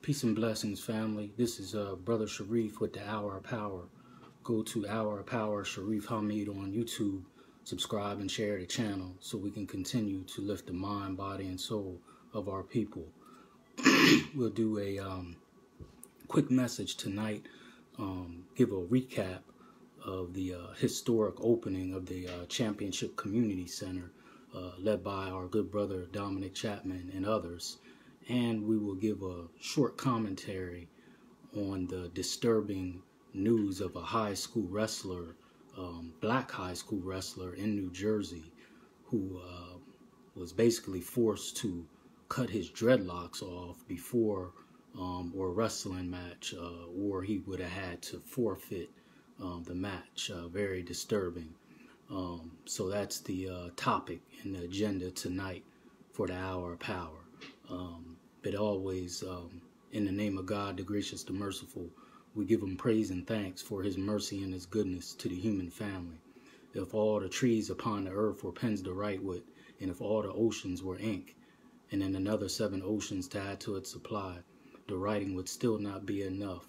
Peace and blessings, family. This is Brother Shareef with the Hour of Power. Go to Hour of Power, Shareef Hamid on YouTube. Subscribe and share the channel so we can continue to lift the mind, body, and soul of our people. We'll do a quick message tonight, give a recap of the historic opening of the Championship Community Center, led by our good brother Dominic Chapman and others. And we will give a short commentary on the disturbing news of a high school wrestler, black high school wrestler in New Jersey, who was basically forced to cut his dreadlocks off before or a wrestling match, or he would have had to forfeit the match. Very disturbing. So that's the topic and the agenda tonight for the Hour of Power. But always, in the name of God, the gracious, the merciful, we give him praise and thanks for his mercy and his goodness to the human family. If all the trees upon the earth were pens to write with, and if all the oceans were ink, and then another 7 oceans to add to its supply, the writing would still not be enough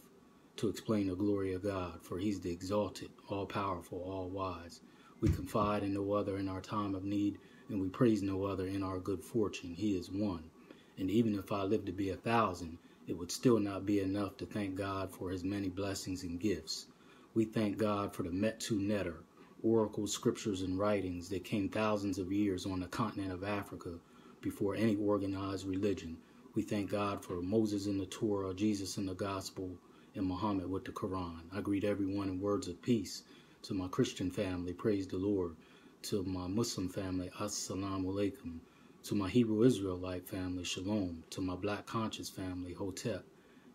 to explain the glory of God, for he's the exalted, all-powerful, all-wise. We confide in no other in our time of need, and we praise no other in our good fortune. He is one. And even if I lived to be 1,000, it would still not be enough to thank God for his many blessings and gifts. We thank God for the Metu Neter, oracles, scriptures, and writings that came thousands of years on the continent of Africa before any organized religion. We thank God for Moses in the Torah, Jesus in the Gospel, and Muhammad with the Quran. I greet everyone in words of peace. To my Christian family, praise the Lord. To my Muslim family, assalamu alaikum. To my Hebrew Israelite family, shalom. To my black conscious family, hotep.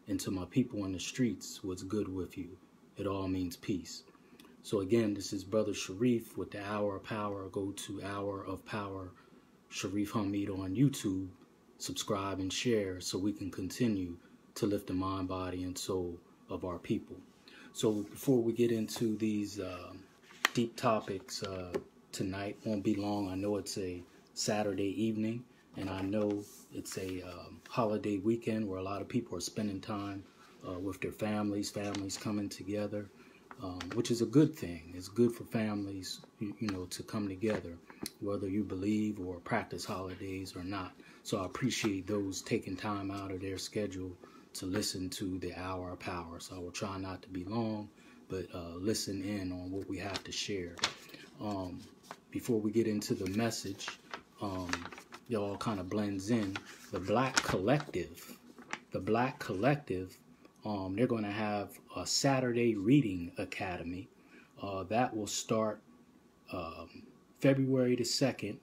And to my people in the streets, what's good with you? It all means peace. So again, this is Brother Shareef with the Hour of Power. Go to Hour of Power, Shareef Hamid on YouTube. Subscribe and share so we can continue to lift the mind, body, and soul of our people. So before we get into these deep topics tonight, won't be long. I know it's a Saturday evening, and I know it's a holiday weekend where a lot of people are spending time with their families coming together, which is a good thing. It's good for families, you know, to come together, whether you believe or practice holidays or not. So I appreciate those taking time out of their schedule to listen to the Hour of Power. So I will try not to be long, but listen in on what we have to share. Before we get into the message, y'all kind of blends in. The Black Collective, they're going to have a Saturday Reading Academy that will start February the 2nd,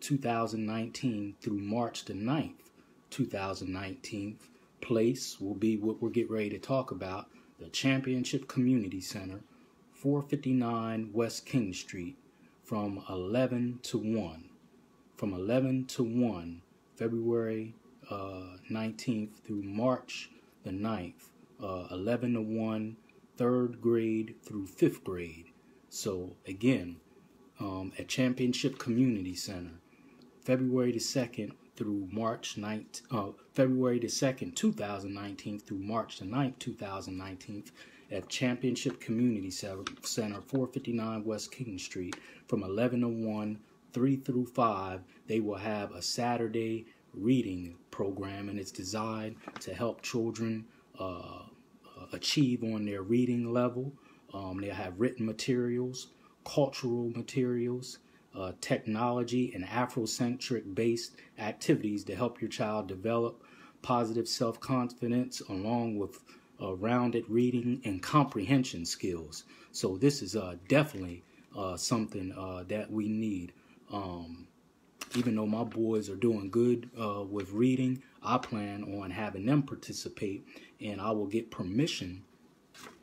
2019 through March the 9th, 2019. Place will be what we're getting ready to talk about, the Championship Community Center, 459 West King Street, from 11 to 1. From 11 to 1, February 19th through March the 9th, 11 to 1, 3rd grade through 5th grade. So again, at Championship Community Center, February the 2nd through March 9th, February the 2nd, 2019 through March the 9th, 2019, at Championship Community Center, 459 West King Street, from 11 to 1, 3 through 5, they will have a Saturday reading program, and it's designed to help children achieve on their reading level. They'll have written materials, cultural materials, technology, and Afrocentric based activities to help your child develop positive self-confidence along with rounded reading and comprehension skills. So this is definitely something that we need. Even though my boys are doing good with reading, I plan on having them participate, and I will get permission.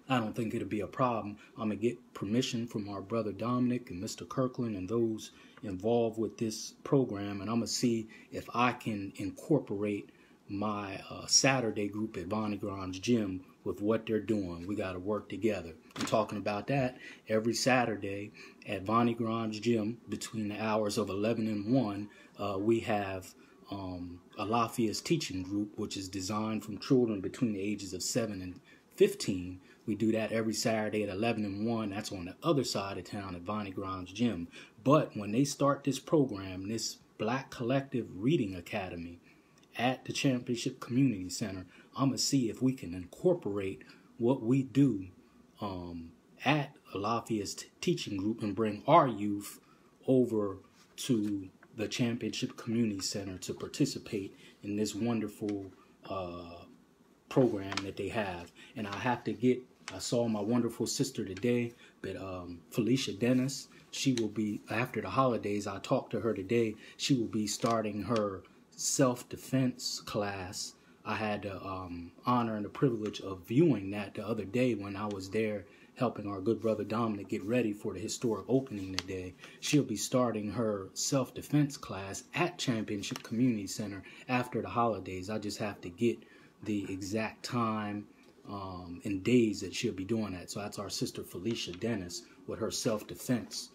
I don't think it'll be a problem. I'm going to get permission from our brother Dominic and Mr. Kirkland and those involved with this program, and I'm going to see if I can incorporate my Saturday group at Bonnie Grimes Gym with what they're doing. We got to work together. I'm talking about that every Saturday at Bonnie Grimes Gym between the hours of 11 and 1. We have Alafia's teaching group, which is designed from children between the ages of 7 and 15. We do that every Saturday at 11 and 1. That's on the other side of town at Bonnie Grimes Gym. But when they start this program, this Black Collective Reading Academy at the Championship Community Center, I'm going to see if we can incorporate what we do at Alafia's teaching group and bring our youth over to the Championship Community Center to participate in this wonderful program that they have. And I saw my wonderful sister today, but Felicia Dennis, she will be, after the holidays, I talked to her today, she will be starting her self-defense class. I had the honor and the privilege of viewing that the other day when I was there helping our good brother Dominic get ready for the historic opening today. She'll be starting her self-defense class at Championship Community Center after the holidays. I just have to get the exact time and days that she'll be doing that. So that's our sister Felicia Dennis with her self-defense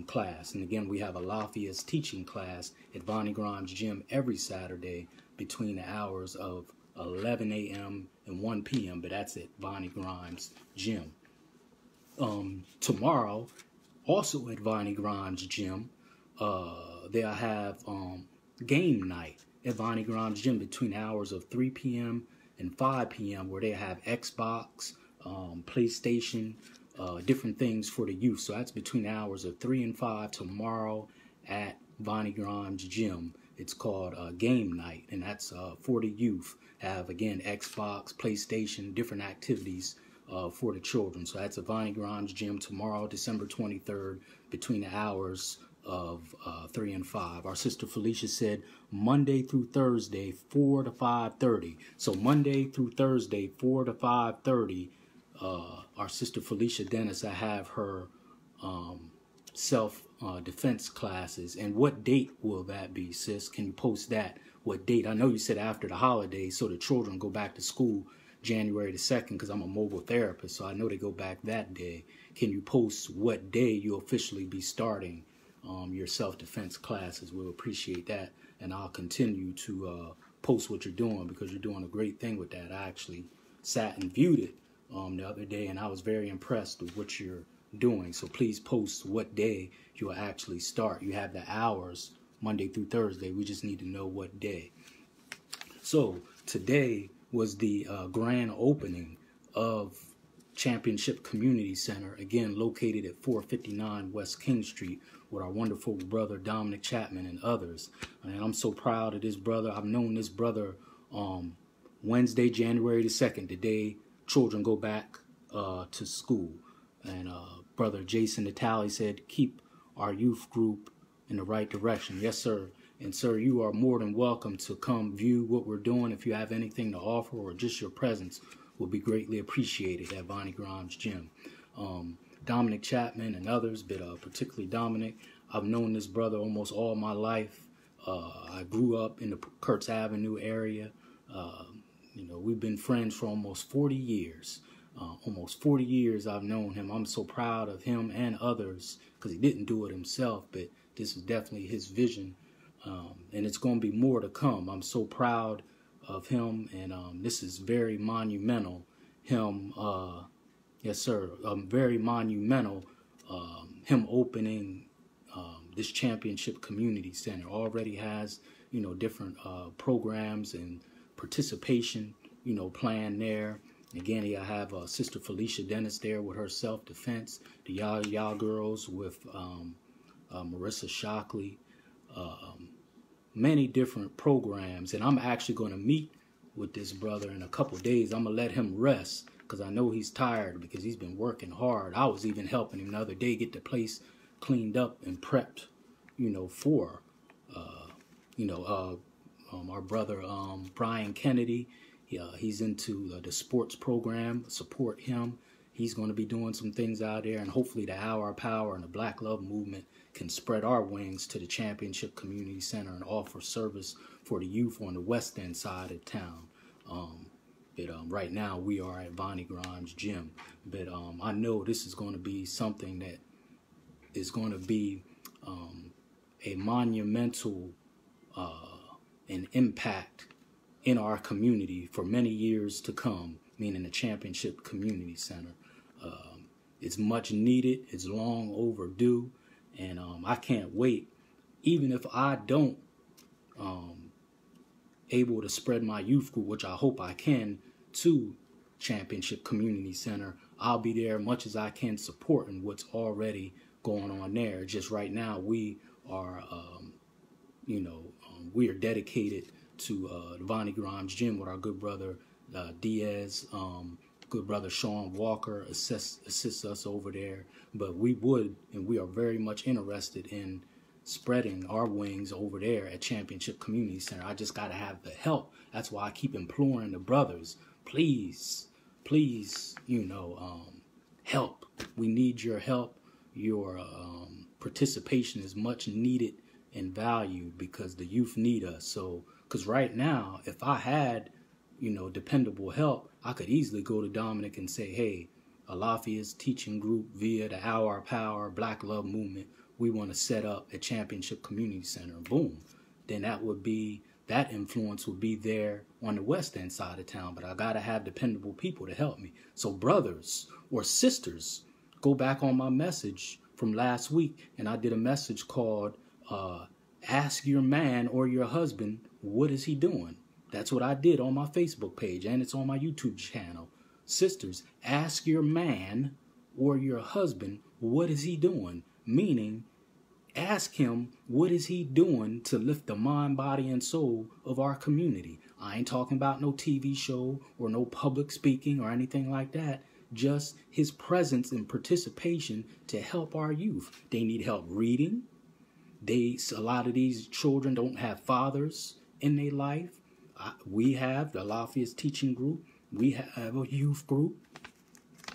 class. And again, we have Alafia's teaching class at Bonnie Grimes Gym every Saturday between the hours of 11 a.m. and 1 p.m. But that's at Bonnie Grimes Gym. Tomorrow, also at Bonnie Grimes Gym, they'll have game night at Bonnie Grimes Gym between the hours of 3 p.m. and 5 p.m. where they have Xbox, PlayStation, different things for the youth. So that's between the hours of 3 and 5 tomorrow at Bonnie Grimes Gym. It's called Game Night, and that's for the youth. Have, again, Xbox, PlayStation, different activities for the children. So that's at Bonnie Grimes Gym tomorrow, December 23rd, between the hours of 3 and 5. Our sister Felicia said Monday through Thursday, 4 to 5:30. So Monday through Thursday, 4 to 5:30, our sister Felicia Dennis, I have her self-defense classes. And what date will that be, sis? Can you post that? What date? I know you said after the holidays, so the children go back to school January the 2nd, because I'm a mobile therapist, so I know they go back that day. Can you post what day you'll officially be starting your self-defense classes? We'll appreciate that, and I'll continue to post what you're doing, because you're doing a great thing with that. I actually sat and viewed it the other day, and I was very impressed with what you're doing. So please post what day you'll actually start. You have the hours, Monday through Thursday. We just need to know what day. So today was the grand opening of Championship Community Center, again located at 459 West King Street, with our wonderful brother Dominic Chapman and others. And I'm so proud of this brother. I've known this brother Wednesday, January the 2nd, the day children go back to school. And brother Jason Natali said, keep our youth group in the right direction. Yes, sir. And sir, you are more than welcome to come view what we're doing. If you have anything to offer or just your presence will be greatly appreciated at Bonnie Grimes Gym. Dominic Chapman and others, but particularly Dominic, I've known this brother almost all my life. I grew up in the Kurtz Avenue area. You know, we've been friends for almost 40 years. Almost 40 years I've known him. I'm so proud of him and others, because he didn't do it himself, but this is definitely his vision. And it's going to be more to come. I'm so proud of him, and this is very monumental. Yes, sir, very monumental. Him opening this Championship Community Center already has, you know, different programs and participation, you know, planned there. Again, I have Sister Felicia Dennis there with her self-defense, the Y'all girls with Marissa Shockley, many different programs. And I'm actually going to meet with this brother in a couple days. I'm going to let him rest, because I know he's tired, because he's been working hard. I was even helping him the other day get the place cleaned up and prepped, you know, for, our brother Brian Kennedy. He's into the sports program. Support him. He's going to be doing some things out there, and hopefully the Hour of Power and the Black Love Movement can spread our wings to the Championship Community Center and offer service for the youth on the west end side of town. Right now we are at Bonnie Grimes Gym, but I know this is going to be something that is going to be a monumental an impact in our community for many years to come, meaning the Championship Community Center. It's much needed. It's long overdue. And I can't wait. Even if I don't able to spread my youth group, which I hope I can, to Championship Community Center, I'll be there much as I can supporting what's already going on there. Just right now, we are, we are dedicated to the Vonnie Grimes Gym with our good brother Diaz. Good brother Sean Walker assists us over there. But we are very much interested in spreading our wings over there at Championship Community Center. I just got to have the help. That's why I keep imploring the brothers, please, help. We need your help. Your participation is much needed and valued because the youth need us. So, because right now, if I had, dependable help, I could easily go to Dominic and say, hey, Alafia's teaching group via the Our Power Black Love Movement, we want to set up a Championship Community Center. Boom. Then that influence would be there on the west end side of town. But I got to have dependable people to help me. So brothers or sisters, go back on my message from last week. And I did a message called Ask Your Man or Your Husband, what is he doing? That's what I did on my Facebook page, and it's on my YouTube channel. Sisters, ask your man or your husband, what is he doing? Meaning, ask him, what is he doing to lift the mind, body, and soul of our community? I ain't talking about no TV show or no public speaking or anything like that. Just his presence and participation to help our youth. They need help reading. A lot of these children don't have fathers in their life. We have the Alafia's teaching group. We have a youth group.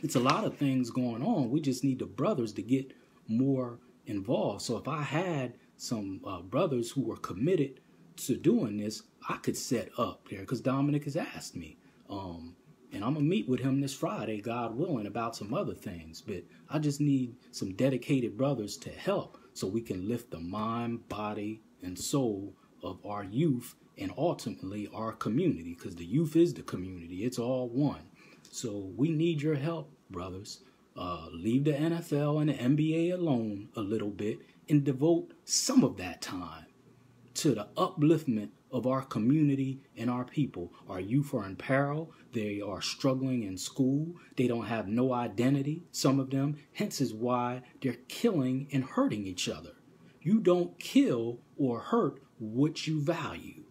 It's a lot of things going on. We just need the brothers to get more involved. So if I had some brothers who were committed to doing this, I could set up there because Dominic has asked me. And I'm going to meet with him this Friday, God willing, about some other things. But I just need some dedicated brothers to help so we can lift the mind, body, and soul of our youth and ultimately our community, because the youth is the community. It's all one. So we need your help, brothers. Leave the NFL and the NBA alone a little bit and devote some of that time to the upliftment of our community and our people. Our youth are in peril. They are struggling in school. They don't have no identity, some of them. Hence is why they're killing and hurting each other. You don't kill or hurt what you value.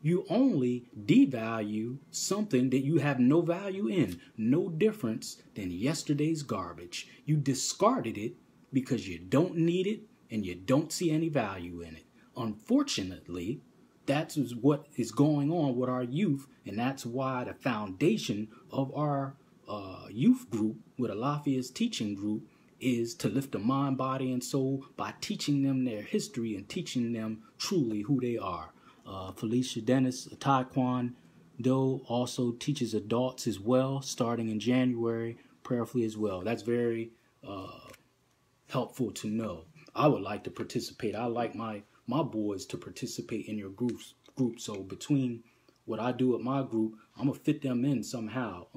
You only devalue something that you have no value in, no difference than yesterday's garbage. You discarded it because you don't need it and you don't see any value in it. Unfortunately, that's what is going on with our youth, and that's why the foundation of our youth group with Alafia's teaching group is to lift the mind, body, and soul by teaching them their history and teaching them truly who they are. Felicia Dennis, Taekwondo, also teaches adults as well, starting in January, prayerfully as well. That's very helpful to know. I would like to participate. I like my boys to participate in your group. So between what I do with my group, I'm going to fit them in somehow.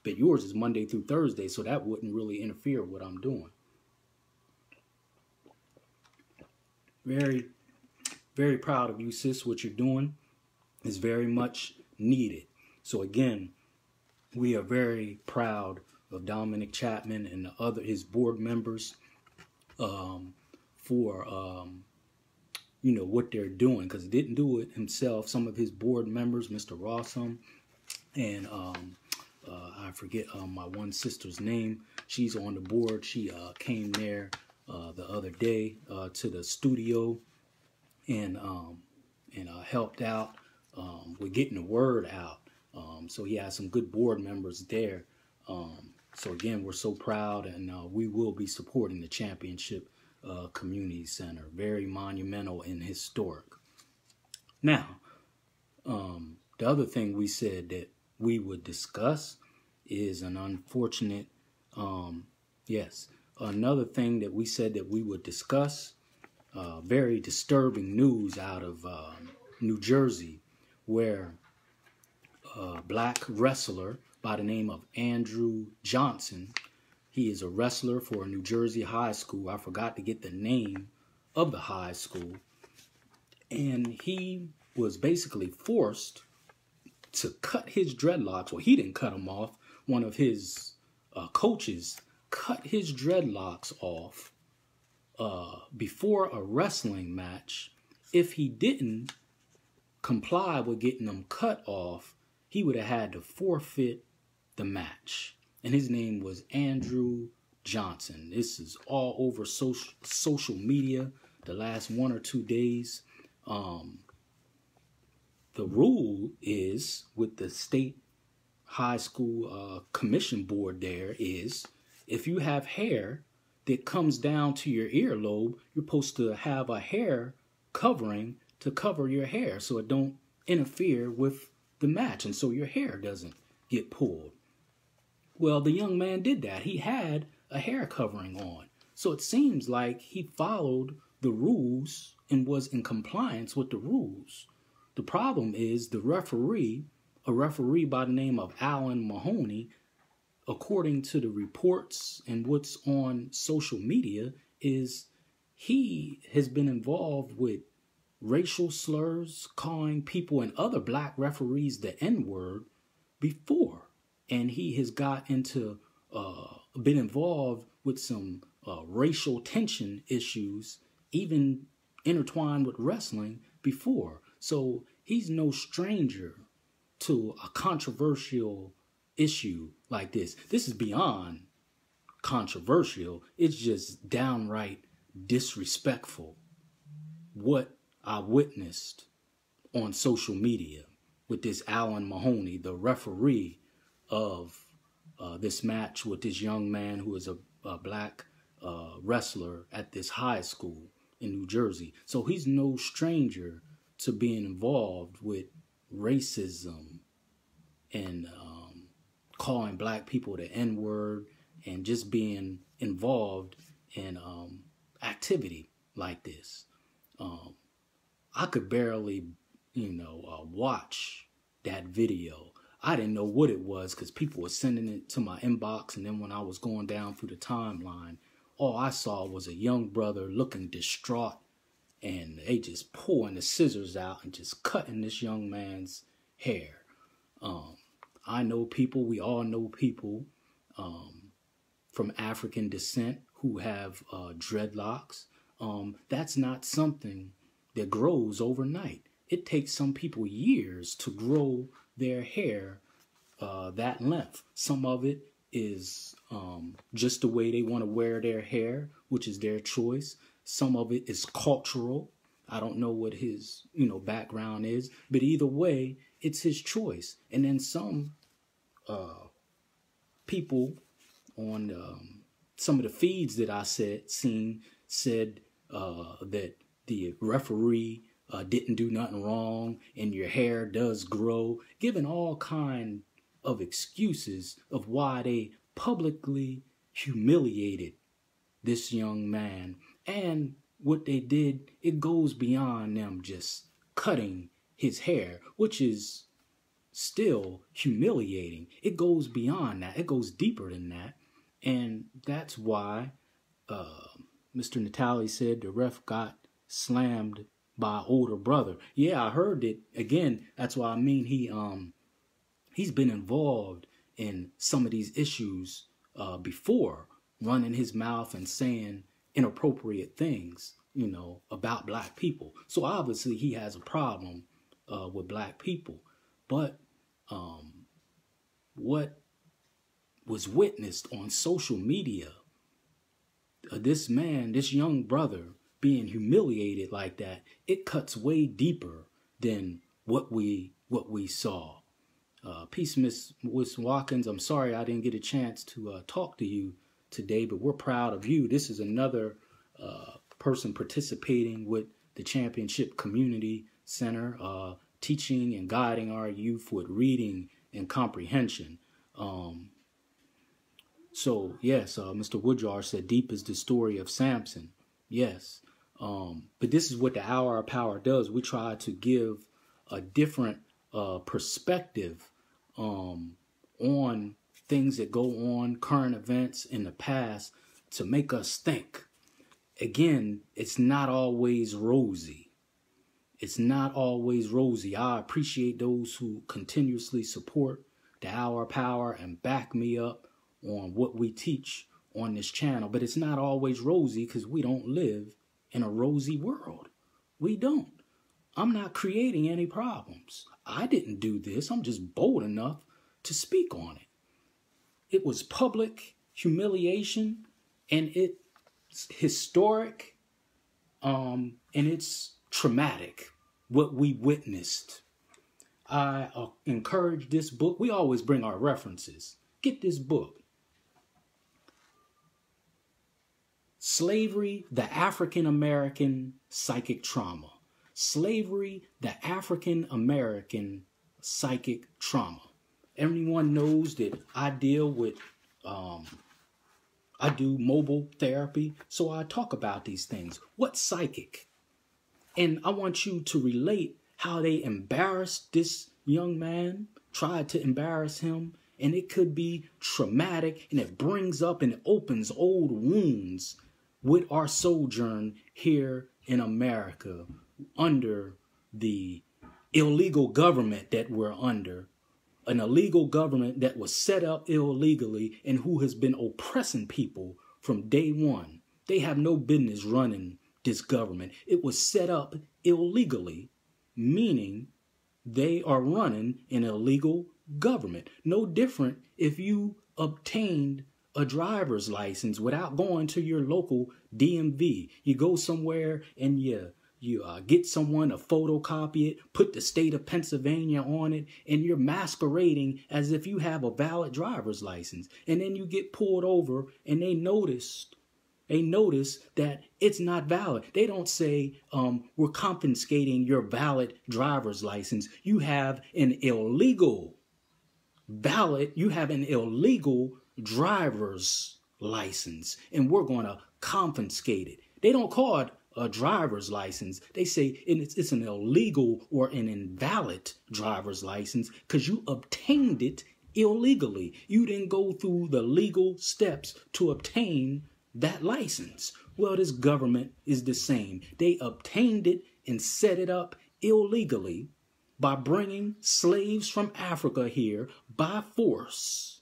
But yours is Monday through Thursday, so that wouldn't really interfere with what I'm doing. Very, very proud of you, sis. What you're doing is very much needed. So again, we are very proud of Dominic Chapman and his board members for what they're doing, because he didn't do it himself. Some of his board members, Mr. Rossum, and I forget my one sister's name. She's on the board. She came there the other day to the studio and helped out with getting the word out. So he has some good board members there. So again, we're so proud, and we will be supporting the Championship Community Center. Very monumental and historic. Now, the other thing we said that we would discuss is an unfortunate, another thing that we said that we would discuss, very disturbing news out of New Jersey, where a black wrestler by the name of Andrew Johnson, he is a wrestler for a New Jersey high school. I forgot to get the name of the high school. And he was basically forced to cut his dreadlocks. Well, he didn't cut them off. One of his coaches cut his dreadlocks off before a wrestling match. If he didn't comply with getting them cut off, he would have had to forfeit the match. And his name was Andrew Johnson. This is all over social media the last 1 or 2 days. The rule is with the state high school commission board there is if you have hair that comes down to your earlobe, you're supposed to have a hair covering to cover your hair so it don't interfere with the match and so your hair doesn't get pulled. Well, the young man did that. He had a hair covering on. So it seems like he followed the rules and was in compliance with the rules. The problem is the referee, a referee by the name of Alan Mahoney, according to the reports and what's on social media, is he has been involved with racial slurs, calling people and other black referees the N-word before. And he has got into, been involved with some racial tension issues, even intertwined with wrestling before. So he's no stranger to a controversial issue like this. This is beyond controversial. It's just downright disrespectful what I witnessed on social media with this Alan Mahoney, the referee of this match with this young man who is a black wrestler at this high school in New Jersey. So he's no stranger to being involved with racism and calling black people the N-word and just being involved in activity like this. I could barely, watch that video. I didn't know what it was because people were sending it to my inbox. And then when I was going down through the timeline, all I saw was a young brother looking distraught. And they just pulling the scissors out and just cutting this young man's hair. I know people, we all know people from African descent who have dreadlocks. That's not something that grows overnight. It takes some people years to grow their hair that length. Some of it is just the way they want to wear their hair, which is their choice. Some of it is cultural. I don't know what his, background is, but either way, it's his choice. And then some people on some of the feeds that I said that the referee didn't do nothing wrong and your hair does grow, giving all kind of excuses of why they publicly humiliated this young man. And what they did, it goes beyond them just cutting his hair, which is still humiliating. It goes beyond that. It goes deeper than that. And that's why Mr. Natali said the ref got slammed by an older brother. Yeah, I heard it. Again, that's why I mean he's been involved in some of these issues before, running his mouth and saying inappropriate things, about black people. So obviously he has a problem with black people. But what was witnessed on social media, this young brother being humiliated like that, it cuts way deeper than what we saw. Peace, Miss Watkins. I'm sorry I didn't get a chance to talk to you today, but we're proud of you. This is another person participating with the Championship Community Center, teaching and guiding our youth with reading and comprehension. So yes, Mr. Woodyard said deep is the story of Samson. Yes. But this is what the Hour of Power does. We try to give a different perspective on things that go on, current events in the past, to make us think. Again, it's not always rosy. It's not always rosy. I appreciate those who continuously support the Hour of Power and back me up on what we teach on this channel. But it's not always rosy because we don't live in a rosy world. We don't. I'm not creating any problems. I didn't do this. I'm just bold enough to speak on it. It was public humiliation, and it's historic, and it's traumatic what we witnessed. I encourage this book. We always bring our references. Get this book. Slavery, the African American Psychic Trauma. Slavery, the African American Psychic Trauma. Everyone knows that I deal with, I do mobile therapy, so I talk about these things. What's psychic? And I want you to relate how they embarrassed this young man, tried to embarrass him, and it could be traumatic, and it brings up and opens old wounds with our sojourn here in America under the illegal government that we're under. An illegal government that was set up illegally and who has been oppressing people from day one. They have no business running this government. It was set up illegally, meaning they are running an illegal government. No different if you obtained a driver's license without going to your local DMV. You go somewhere and you get someone to photocopy it, put the state of Pennsylvania on it, and you're masquerading as if you have a valid driver's license. And then you get pulled over and they notice that it's not valid. They don't say, we're confiscating your valid driver's license. You have an illegal driver's license, and we're going to confiscate it. They don't call it a driver's license. They say it's an illegal or an invalid driver's license because you obtained it illegally. You didn't go through the legal steps to obtain that license. Well, this government is the same. They obtained it and set it up illegally by bringing slaves from Africa here by force,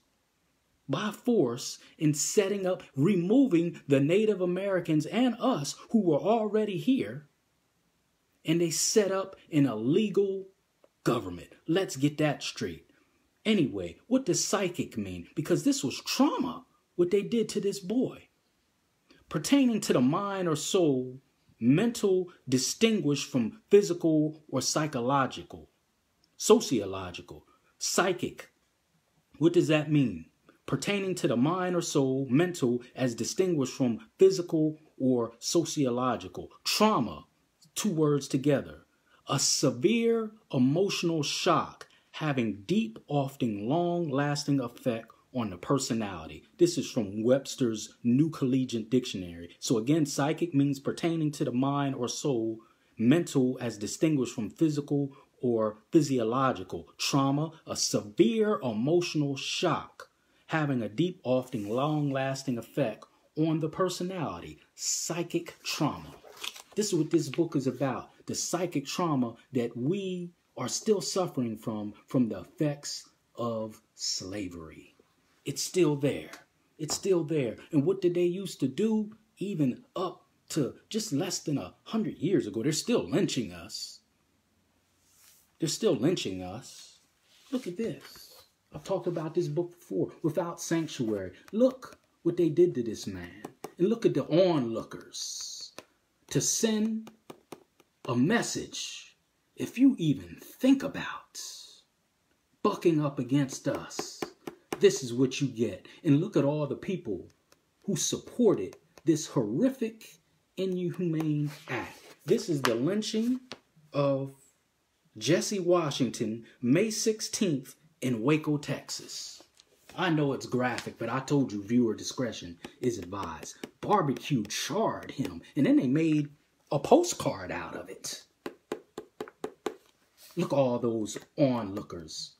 and setting up, removing the Native Americans and us who were already here, and they set up an illegal government. Let's get that straight. Anyway, what does psychic mean? Because this was trauma, what they did to this boy. Pertaining to the mind or soul, mental distinguished from physical or psychological, sociological, psychic. What does that mean? Pertaining to the mind or soul, mental as distinguished from physical or sociological. Trauma, two words together. A severe emotional shock having deep, often long-lasting effect on the personality. This is from Webster's New Collegiate Dictionary. So again, psychic means pertaining to the mind or soul, mental as distinguished from physical or physiological. Trauma, a severe emotional shock having a deep, often long-lasting effect on the personality. Psychic trauma. This is what this book is about. The psychic trauma that we are still suffering from the effects of slavery. It's still there. It's still there. And what did they used to do? Even up to just less than 100 years ago, they're still lynching us. They're still lynching us. Look at this. I've talked about this book before. Without Sanctuary. Look what they did to this man. And look at the onlookers. To send a message, if you even think about bucking up against us, this is what you get. And look at all the people who supported this horrific, inhumane act. This is the lynching of Jesse Washington, May 16th in Waco, Texas. I know it's graphic, but I told you viewer discretion is advised. Barbecue charred him, and then they made a postcard out of it. Look at all those onlookers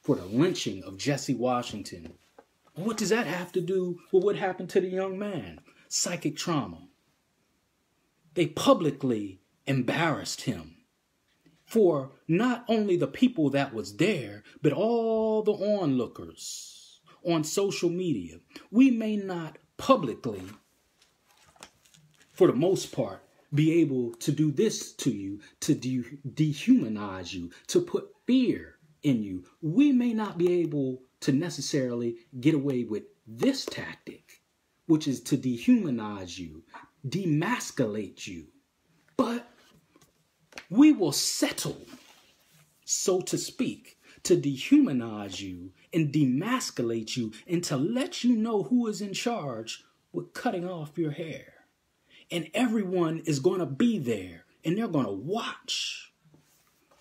for the lynching of Jesse Washington. What does that have to do with what happened to the young man? Psychic trauma. They publicly embarrassed him for not only the people that was there, but all the onlookers on social media. We may not publicly, for the most part, be able to do this to you, to dehumanize you, to put fear in you. We may not be able to necessarily get away with this tactic, which is to dehumanize you, demasculate you. But we will settle, so to speak, to dehumanize you and demasculate you and to let you know who is in charge with cutting off your hair. And everyone is going to be there and they're going to watch.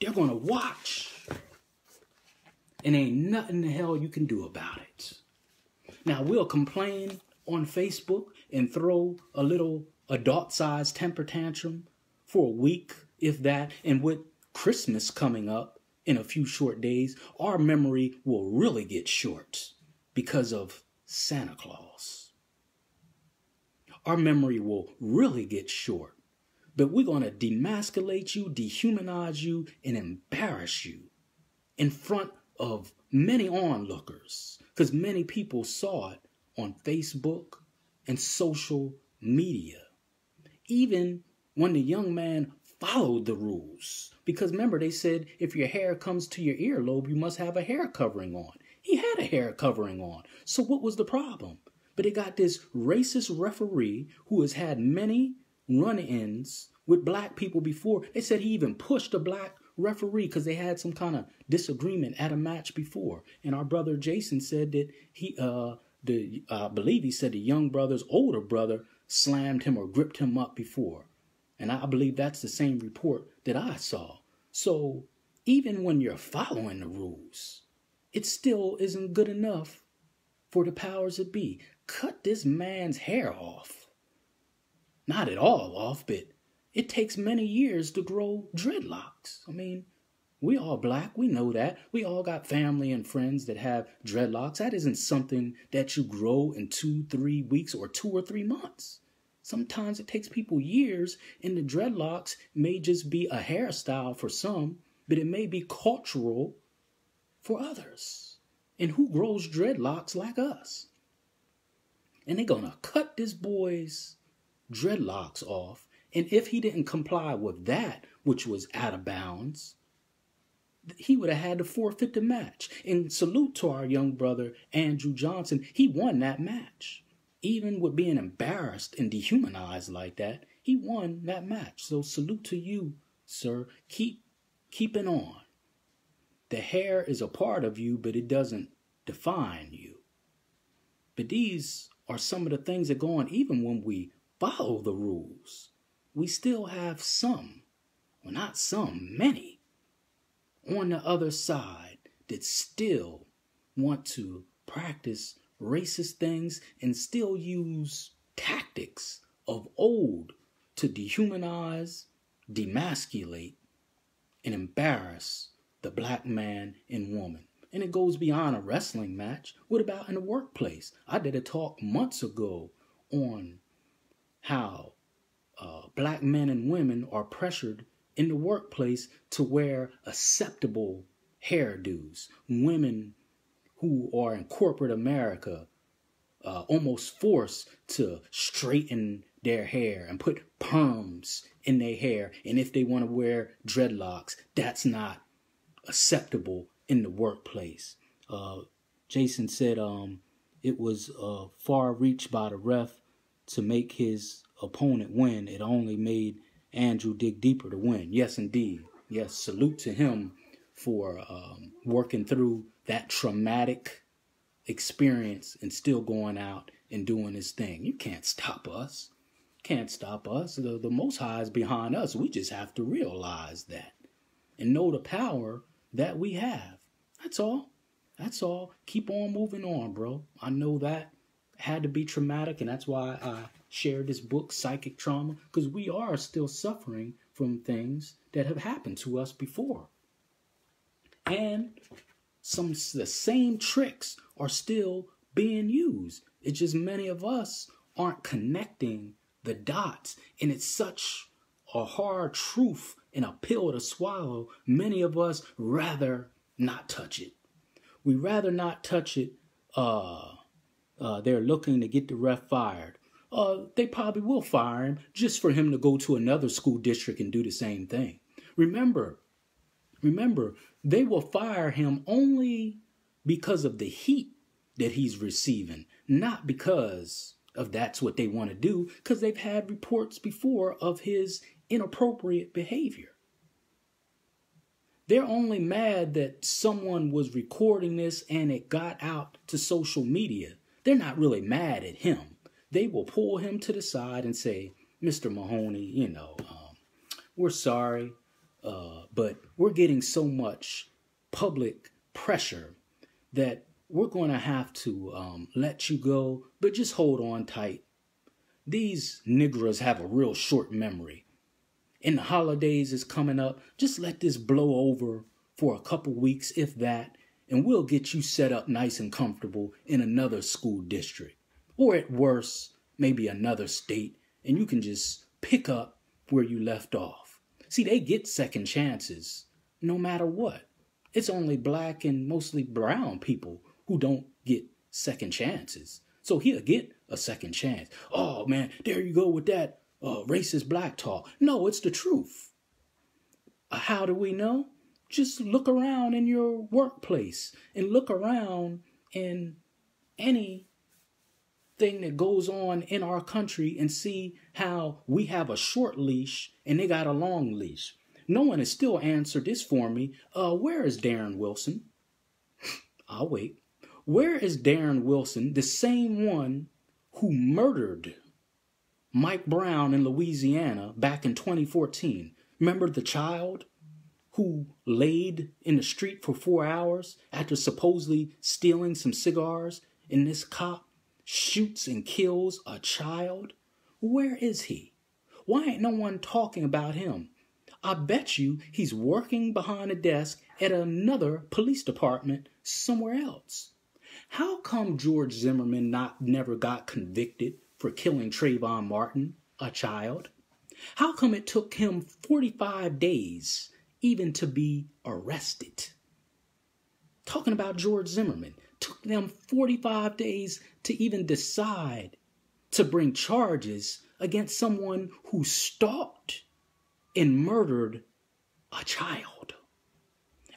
They're going to watch. And ain't nothing the hell you can do about it. Now, we'll complain on Facebook and throw a little adult-sized temper tantrum for a week, if that. And with Christmas coming up in a few short days, our memory will really get short because of Santa Claus. Our memory will really get short. But we're going to demasculate you, dehumanize you, and embarrass you in front of many onlookers, because many people saw it on Facebook and social media. Even when the young man followed the rules, because remember they said if your hair comes to your earlobe, you must have a hair covering on. He had a hair covering on. So what was the problem? But they got this racist referee who has had many run-ins with black people before. They said he even pushed a black referee because they had some kind of disagreement at a match before. And our brother Jason said that I believe he said the young brother's older brother slammed him or gripped him up before. And I believe that's the same report that I saw. So even when you're following the rules, it still isn't good enough for the powers that be. Cut this man's hair off. Not at all off, but it takes many years to grow dreadlocks. I mean, we all black, we know that. We all got family and friends that have dreadlocks. That isn't something that you grow in 2-3 weeks or 2 or 3 months. Sometimes it takes people years, and the dreadlocks may just be a hairstyle for some, but it may be cultural for others. And who grows dreadlocks like us? And they're going to cut this boy's dreadlocks off. And if he didn't comply with that, which was out of bounds, he would have had to forfeit the match. And salute to our young brother, Andrew Johnson. He won that match. Even with being embarrassed and dehumanized like that, he won that match. So salute to you, sir. Keep it on. The hair is a part of you, but it doesn't define you. But these are some of the things that go on even when we follow the rules. We still have some, well, not some, many, on the other side that still want to practice racist things and still use tactics of old to dehumanize, demasculate, and embarrass the black man and woman. And it goes beyond a wrestling match. What about in the workplace? I did a talk months ago on how black men and women are pressured in the workplace to wear acceptable hairdos. Women who are in corporate America almost forced to straighten their hair and put perms in their hair. And if they want to wear dreadlocks, that's not acceptable in the workplace. Jason said it was far reach by the ref to make his opponent win. It only made Andrew dig deeper to win. Yes, indeed. Yes, salute to him for working through that traumatic experience and still going out and doing his thing. You can't stop us. Can't stop us. The Most High is behind us. We just have to realize that and know the power that we have. That's all. That's all. Keep on moving on, bro. I know that had to be traumatic, and that's why I shared this book, Psychic Trauma, because we are still suffering from things that have happened to us before. And the same tricks are still being used. It's just many of us aren't connecting the dots. And it's such a hard truth and a pill to swallow. Many of us rather not touch it. We rather not touch it. They're looking to get the ref fired. They probably will fire him just for him to go to another school district and do the same thing. Remember, they will fire him only because of the heat that he's receiving, not because of that's what they want to do, because they've had reports before of his inappropriate behavior. They're only mad that someone was recording this and it got out to social media. They're not really mad at him. They will pull him to the side and say, Mr. Mahoney, we're sorry, but we're getting so much public pressure that we're going to have to let you go, but just hold on tight. These niggers have a real short memory. And the holidays is coming up. Just let this blow over for a couple weeks, if that, and we'll get you set up nice and comfortable in another school district. Or at worst, maybe another state, and you can just pick up where you left off. See, they get second chances no matter what. It's only black and mostly brown people who don't get second chances. So he'll get a second chance. Oh, man, there you go with that racist black talk. No, it's the truth. How do we know? Just look around in your workplace and look around in anything that goes on in our country and see how we have a short leash and they got a long leash. No one has still answered this for me. Where is Darren Wilson? I'll wait. Where is Darren Wilson, the same one who murdered Mike Brown in Louisiana back in 2014? Remember the child who laid in the street for 4 hours after supposedly stealing some cigars, and this cop shoots and kills a child? Where is he? Why ain't no one talking about him? I bet you he's working behind a desk at another police department somewhere else. How come George Zimmerman never got convicted for killing Trayvon Martin, a child? How come it took him 45 days even to be arrested? Talking about George Zimmerman, took them 45 days to even decide to bring charges against someone who stalked and murdered a child.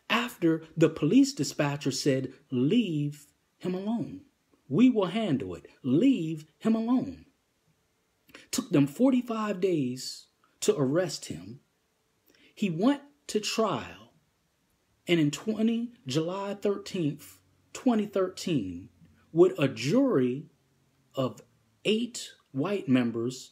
After the police dispatcher said, leave him alone. We will handle it. Leave him alone. Took them 45 days to arrest him. He went to trial. And in July 13th, 2013, with a jury of 8 white members,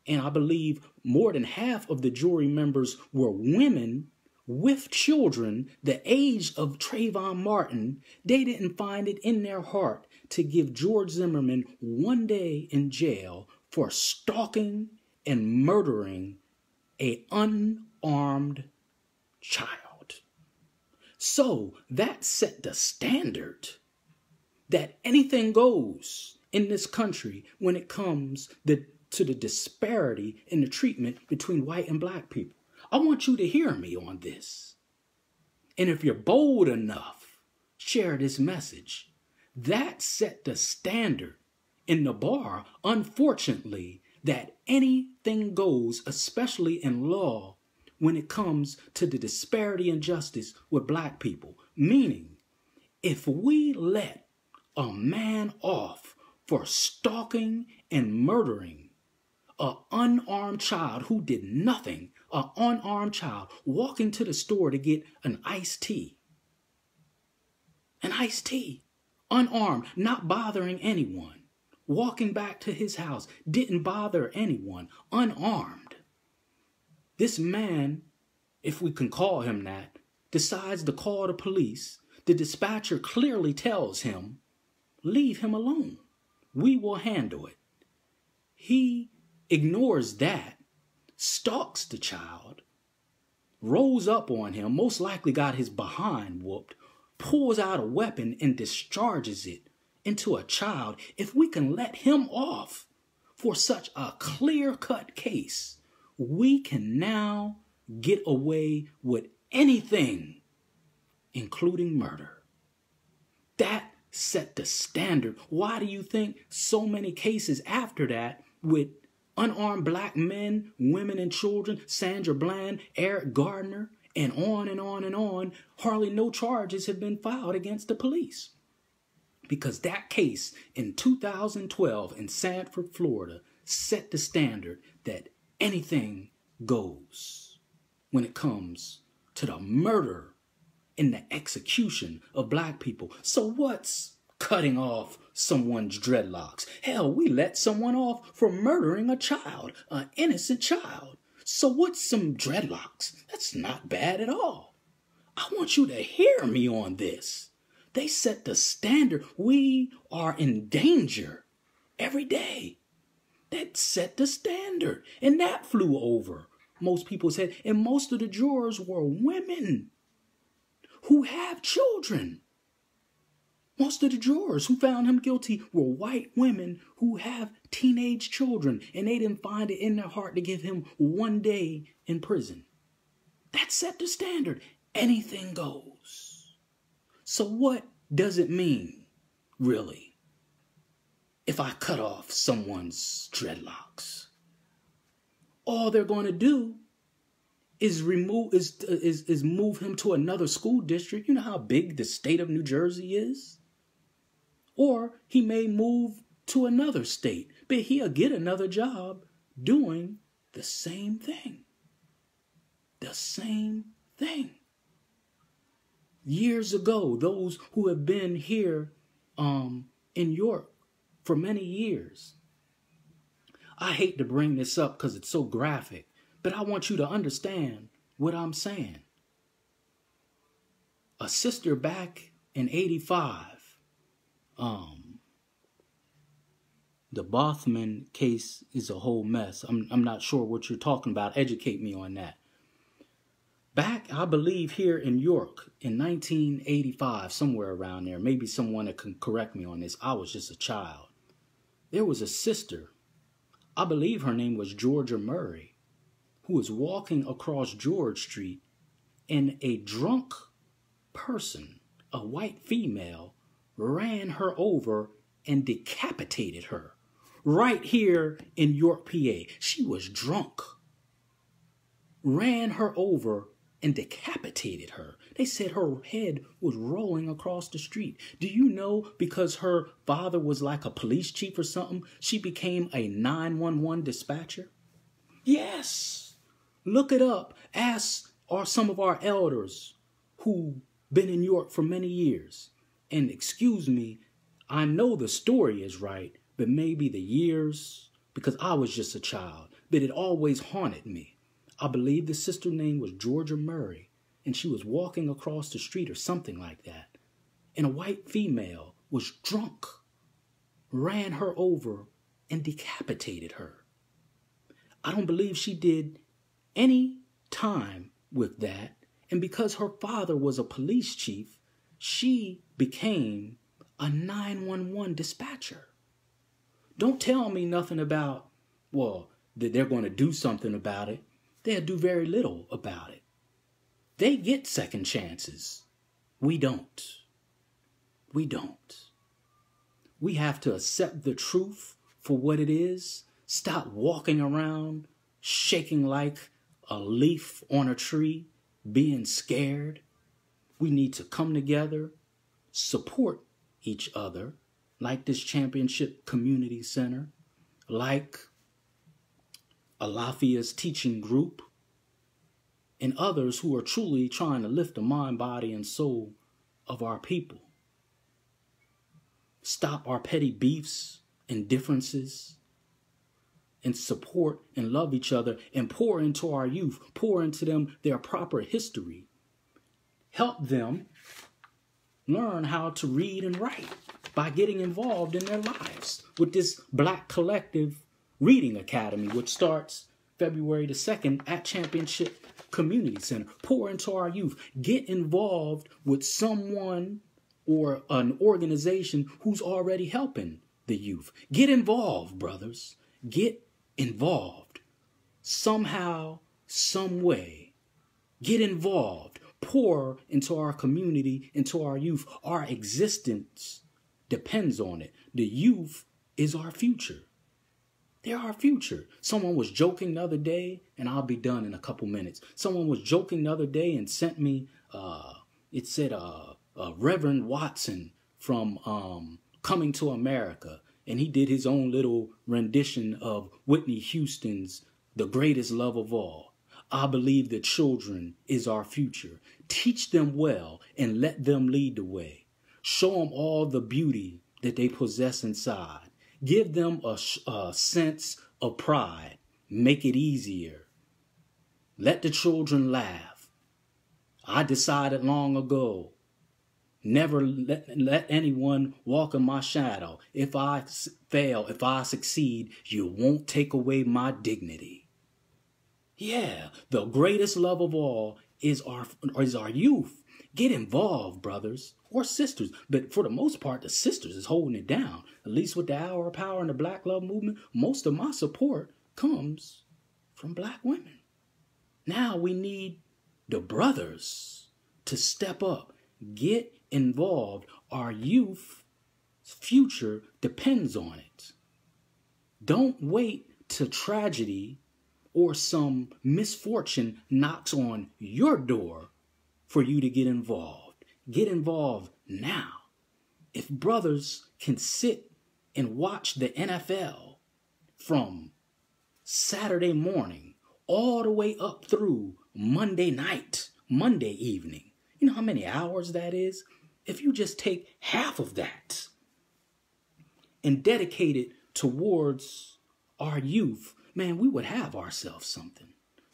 and I believe more than half of the jury members were women with children the age of Trayvon Martin, they didn't find it in their heart to give George Zimmerman 1 day in jail for stalking and murdering an unarmed child. So that set the standard that anything goes in this country when it comes to the disparity in the treatment between white and black people. I want you to hear me on this. And if you're bold enough, share this message. That set the standard in the bar, unfortunately, that anything goes, especially in law, when it comes to the disparity and justice with black people. Meaning, if we let a man off for stalking and murdering an unarmed child who did nothing, an unarmed child walking to the store to get an iced tea, unarmed, not bothering anyone, walking back to his house, didn't bother anyone, unarmed. This man, if we can call him that, decides to call the police. The dispatcher clearly tells him, leave him alone. We will handle it. He ignores that, stalks the child, rose up on him, most likely got his behind whooped, pulls out a weapon and discharges it into a child. If we can let him off for such a clear-cut case, we can now get away with anything, including murder. That set the standard. Why do you think so many cases after that with unarmed black men, women, and children, Sandra Bland, Eric Gardner, and on and on and on, hardly no charges have been filed against the police? Because that case in 2012 in Sanford, Florida, set the standard that anything goes when it comes to the murder and the execution of black people. So what's cutting off someone's dreadlocks? Hell, we let someone off for murdering a child, an innocent child. So what's some dreadlocks? That's not bad at all. I want you to hear me on this. They set the standard. We are in danger every day. That set the standard, and that flew over most people's head. And most of the jurors were women who have children. Most of the jurors who found him guilty were white women who have teenage children, and they didn't find it in their heart to give him 1 day in prison. That set the standard. Anything goes. So what does it mean, really, if I cut off someone's dreadlocks? All they're going to do is move him to another school district. You know how big the state of New Jersey is? Or he may move to another state, but he'll get another job doing the same thing. The same thing. Years ago, those who have been here in York for many years, I hate to bring this up because it's so graphic, but I want you to understand what I'm saying. A sister back in 85, the Bothman case is a whole mess. I'm not sure what you're talking about. Educate me on that. Back, I believe, here in York in 1985, somewhere around there, maybe someone that can correct me on this. I was just a child. There was a sister, I believe her name was Georgia Murray, who was walking across George Street, and a drunk person, a white female, ran her over and decapitated her right here in York, PA. She was drunk. Ran her over and decapitated her. They said her head was rolling across the street. Do you know, because her father was like a police chief or something, she became a 911 dispatcher? Yes. Look it up. Ask some of our elders who've been in York for many years. And excuse me, I know the story is right, but maybe the years, because I was just a child, but it always haunted me. I believe the sister's name was Georgia Murray, and she was walking across the street or something like that, and a white female was drunk, ran her over, and decapitated her. I don't believe she did any time with that, and because her father was a police chief, she became a 911 dispatcher. Don't tell me nothing about, well, that they're going to do something about it. They'll do very little about it. They get second chances. We don't. We don't. We have to accept the truth for what it is. Stop walking around shaking like a leaf on a tree, being scared. We need to come together, support each other, like this Championship Community Center, like Alafia's teaching group, and others who are truly trying to lift the mind, body, and soul of our people. Stop our petty beefs and differences, and support and love each other, and pour into our youth, pour into them their proper history. Help them learn how to read and write by getting involved in their lives with this Black Collective Reading Academy, which starts February the 2nd at Championship community center. Pour into our youth. Get involved with someone or an organization who's already helping the youth. Get involved, brothers. Get involved. Somehow, some way. Get involved. Pour into our community, into our youth. Our existence depends on it. The youth is our future. They're our future. Someone was joking the other day, and I'll be done in a couple minutes. Someone was joking the other day and sent me, it said Reverend Watson from Coming to America. And he did his own little rendition of Whitney Houston's The Greatest Love of All. I believe that children is our future. Teach them well and let them lead the way. Show them all the beauty that they possess inside. Give them a sense of pride. Make it easier. Let the children laugh. I decided long ago, never let anyone walk in my shadow. If I fail, if I succeed, you won't take away my dignity. Yeah, the greatest love of all is our youth. Get involved, brothers or sisters. But for the most part, the sisters is holding it down. At least with the Hour of Power and the Black Love Movement, most of my support comes from black women. Now we need the brothers to step up. Get involved. Our youth's future depends on it. Don't wait till tragedy or some misfortune knocks on your door for you to get involved. Get involved now. If brothers can sit and watch the NFL from Saturday morning all the way up through Monday night, Monday evening, you know how many hours that is? If you just take half of that and dedicate it towards our youth, man, we would have ourselves something.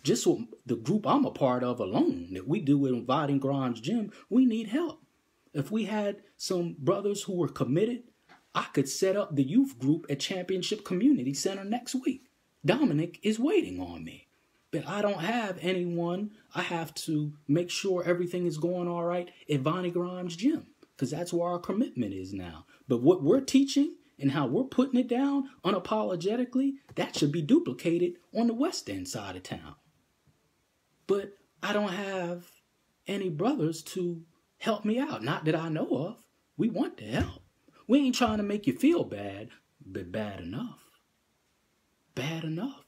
Just what the group I'm a part of alone that we do with Inviting Grimes Gym, we need help. If we had some brothers who were committed, I could set up the youth group at Championship Community Center next week. Dominic is waiting on me. But I don't have anyone. I have to make sure everything is going all right at Vonnie Grimes Gym, because that's where our commitment is now. But what we're teaching and how we're putting it down unapologetically, that should be duplicated on the West End side of town. But I don't have any brothers to help me out. Not that I know of. We want to help. We ain't trying to make you feel bad, but bad enough. Bad enough.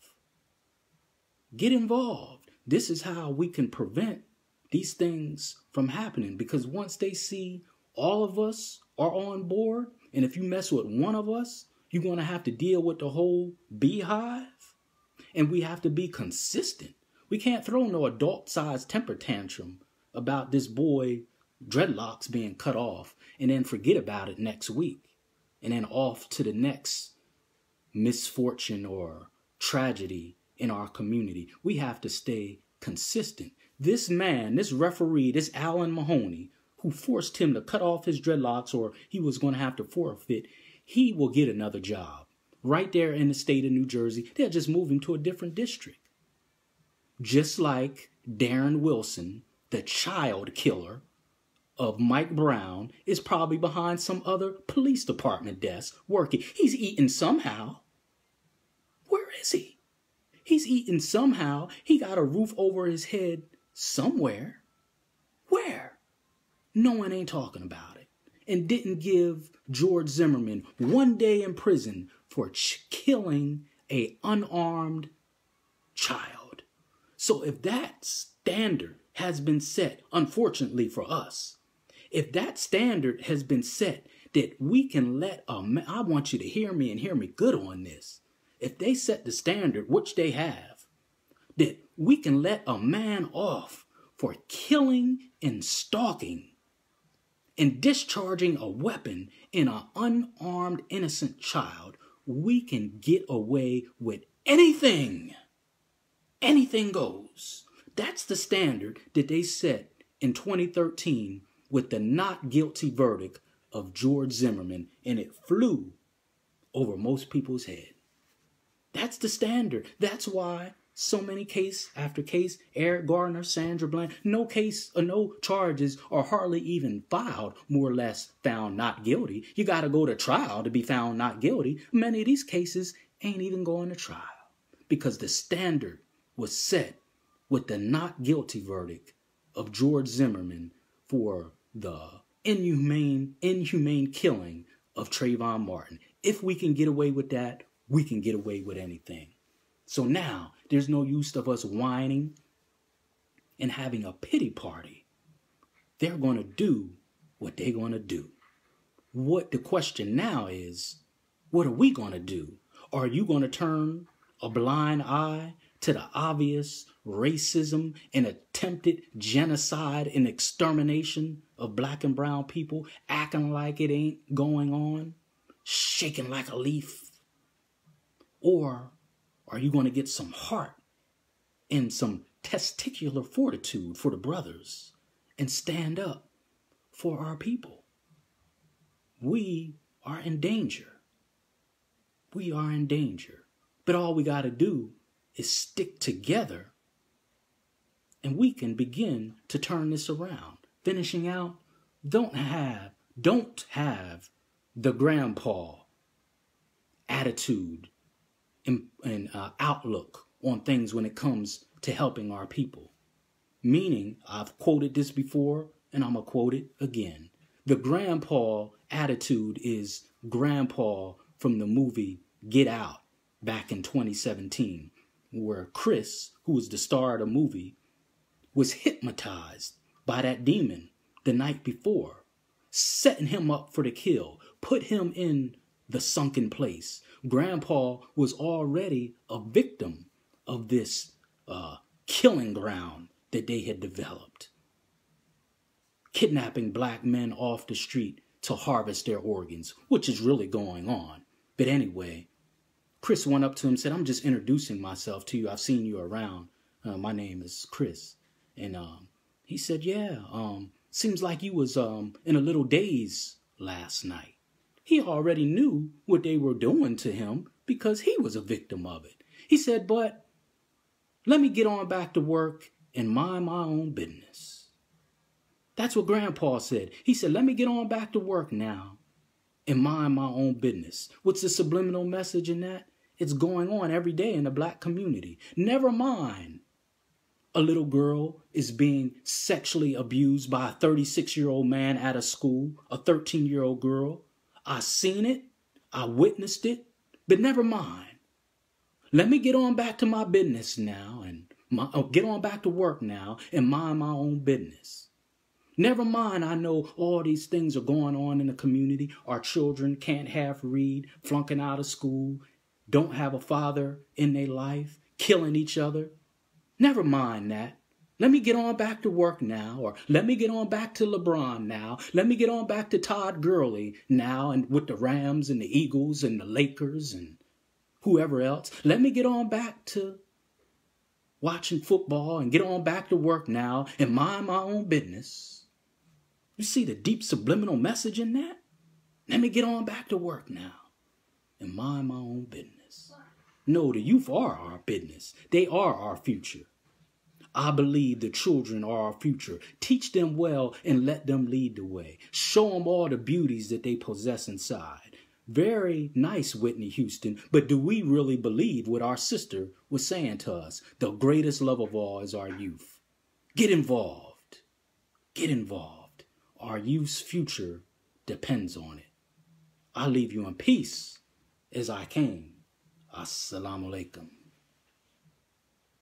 Get involved. This is how we can prevent these things from happening, because once they see all of us are on board, and if you mess with one of us, you're going to have to deal with the whole beehive, and we have to be consistent. We can't throw no adult-sized temper tantrum about this boy dreadlocks being cut off and then forget about it next week and then off to the next misfortune or tragedy in our community. We have to stay consistent. This man, this referee, this Alan Mahoney, who forced him to cut off his dreadlocks or he was going to have to forfeit, he will get another job right there in the state of New Jersey. They'll just move him to a different district. Just like Darren Wilson, the child killer of Mike Brown, is probably behind some other police department desk working. He's eating somehow. Where is he? He's eating somehow. He got a roof over his head somewhere. Where? No one ain't talking about it. And didn't give George Zimmerman 1 day in prison for killing an unarmed child. So if that standard has been set, unfortunately for us, if that standard has been set that we can let a man, I want you to hear me and hear me good on this. If they set the standard, which they have, that we can let a man off for killing and stalking and discharging a weapon in an unarmed innocent child, we can get away with anything. Anything goes. That's the standard that they set in 2013 with the not guilty verdict of George Zimmerman, and it flew over most people's head. That's the standard. That's why So many case after case, Eric Gardner, Sandra Bland, no case or no charges are hardly even filed, more or less found not guilty. You got to go to trial to be found not guilty. Many of these cases ain't even going to trial because the standard was set with the not guilty verdict of George Zimmerman for the inhumane killing of Trayvon Martin. If we can get away with that, we can get away with anything. So now there's no use of us whining and having a pity party. They're going to do what they're going to do. What the question now is, what are we going to do? Are you going to turn a blind eye to the obvious racism and attempted genocide and extermination of black and brown people, acting like it ain't going on, shaking like a leaf? Or are you going to get some heart and some testicular fortitude for the brothers and stand up for our people? We are in danger. We are in danger. But all we got to do is stick together and we can begin to turn this around. Finishing out, don't have the grandpa attitude and outlook on things when it comes to helping our people. Meaning, I've quoted this before and I'm going to quote it again. The grandpa attitude is grandpa from the movie Get Out back in 2017, where Chris, who was the star of the movie, was hypnotized by that demon the night before, setting him up for the kill, put him in the sunken place. Grandpa was already a victim of this killing ground that they had developed, kidnapping black men off the street to harvest their organs, which is really going on. But anyway, Chris went up to him and said, I'm just introducing myself to you. I've seen you around. My name is Chris. And he said, yeah, seems like you was in a little daze last night. He already knew what they were doing to him because he was a victim of it. He said, but let me get on back to work and mind my own business. That's what Grandpa said. He said, let me get on back to work now and mind my own business. What's the subliminal message in that? It's going on every day in the black community. Never mind a little girl is being sexually abused by a 36-year-old man at a school, a 13-year-old girl. I seen it. I witnessed it. But never mind. Let me get on back to my business now and get on back to work now and mind my own business. Never mind, I know all these things are going on in the community. Our children can't half read, flunking out of school, don't have a father in their life, killing each other. Never mind that. Let me get on back to work now, or let me get on back to LeBron now. Let me get on back to Todd Gurley now and with the Rams and the Eagles and the Lakers and whoever else. Let me get on back to watching football and get on back to work now and mind my own business. You see the deep subliminal message in that? Let me get on back to work now and mind my own business. No, the youth are our business. They are our future. I believe the children are our future. Teach them well and let them lead the way. Show them all the beauties that they possess inside. Very nice, Whitney Houston, but do we really believe what our sister was saying to us? The greatest love of all is our youth. Get involved. Get involved. Our youth's future depends on it. I leave you in peace as I came. Assalamu alaikum.